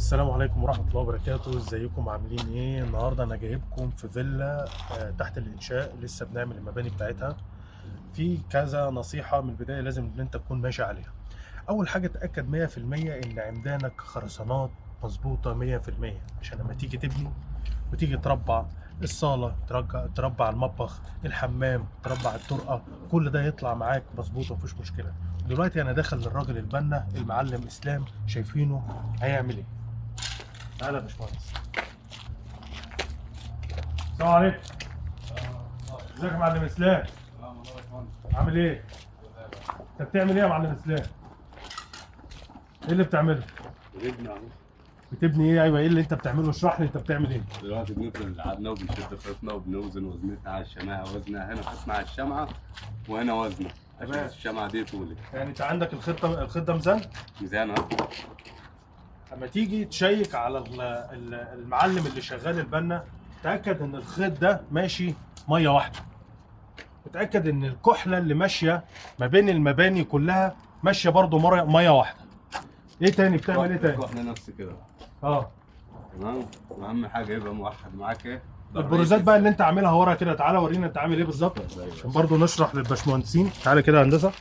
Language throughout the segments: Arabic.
السلام عليكم ورحمة الله وبركاته. ازيكم عاملين ايه؟ النهارده انا جايبكم في فيلا تحت الانشاء، لسه بنعمل المباني بتاعتها. في كذا نصيحة من البداية لازم ان انت تكون ماشي عليها. اول حاجة تأكد 100% ان عمدانك خرسانات مظبوطة 100%، عشان لما تيجي تبني وتيجي تربع الصالة، تربع المطبخ، الحمام، تربع الطرقة، كل ده يطلع معاك مظبوط ومفيش مشكلة. دلوقتي انا داخل للراجل البنا المعلم اسلام، شايفينه هيعمل ايه. تعالى يا باشمهندس. السلام عليكم. ازيك يا معلم اسلام؟ عامل ايه؟ انت بتعمل ايه يا معلم اسلام؟ ايه اللي بتعمله؟ بنبني اهو. بتبني ايه؟ ايوه، ايه اللي انت بتعمله؟ اشرح لي انت بتعمل ايه؟ دلوقتي بنفرد العدنه وبنشد خيطنا وبنوزن وزنتها على الشماعه، وزنها هنا خيط مع الشمعه وهنا وزنه عشان تمام. الشمعه دي طولي. يعني انت عندك الخط ده ميزان؟ ميزان اهو. اما تيجي تشيك على المعلم اللي شغال البنا، تاكد ان الخيط ده ماشي ميه واحده. اتاكد ان الكحله اللي ماشيه ما بين المباني كلها ماشيه برضو ميه واحده. ايه تاني بتعمل ايه تاني؟ احنا نفس كده. اه، تمام. واهم حاجه يبقى موحد معاك ايه؟ البروزات بقى اللي انت عاملها ورا كده، تعالى ورينا انت عامل ايه بالظبط عشان برضه نشرح للباشمهندسين. تعالى كده يا هندسه.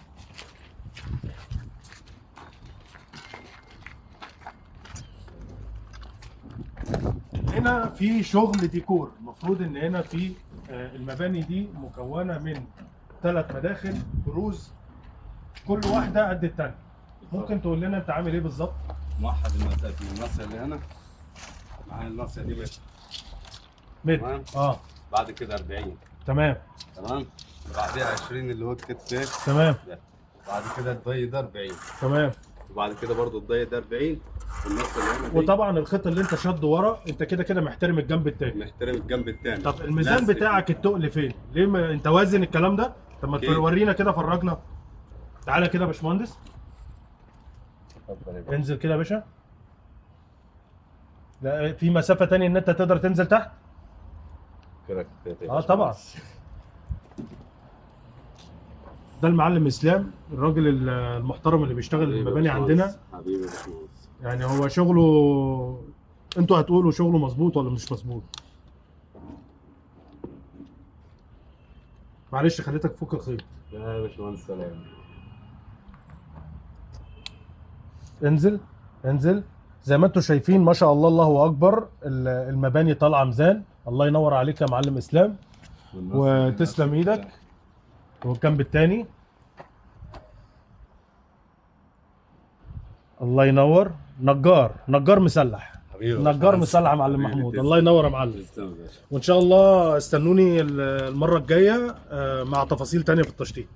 هنا في شغل ديكور، المفروض ان هنا في المباني دي مكونه من 3 مداخل بروز، كل واحده قد الثانيه. ممكن تقول لنا انت عامل ايه بالظبط؟ موحد الناصيه اللي هنا معايا، الناصيه دي متر. متر. بعد كده 40. تمام. تمام. بعدها 20 اللي هو الكتف ده. تمام. بعد كده الضي ده 40. تمام. وبعد كده برضو الضي ده 40. والنص اللي هنا دي. وطبعا الخيط اللي انت شده ورا، انت كده كده محترم الجنب التاني. محترم الجنب التاني. طب الميزان بتاعك التقل فين؟ ليه انت وازن الكلام ده؟ طب ما تورينا كده، فرجنا. تعالى كده يا باشمهندس. انزل كده يا باشا. لا، في مسافة تانية ان انت تقدر تنزل تحت؟ كده طبعا. ده المعلم اسلام، الراجل المحترم اللي بيشتغل المباني عندنا. حبيبي يا باشمهندس. يعني هو شغله، انتوا هتقولوا شغله مظبوط ولا مش مظبوط. معلش خليتك فوق الخيط. لا يا باشمهندس سلام. انزل انزل. زي ما انتم شايفين ما شاء الله، الله اكبر، المباني طالعه ميزان. الله ينور عليك يا معلم اسلام، وتسلم ايدك. والجنب التاني. الله ينور. نجار مسلح. نجار مسلح يا معلم محمود. الله ينور يا معلم. وان شاء الله استنوني المره الجايه مع تفاصيل تانية في التشطيب.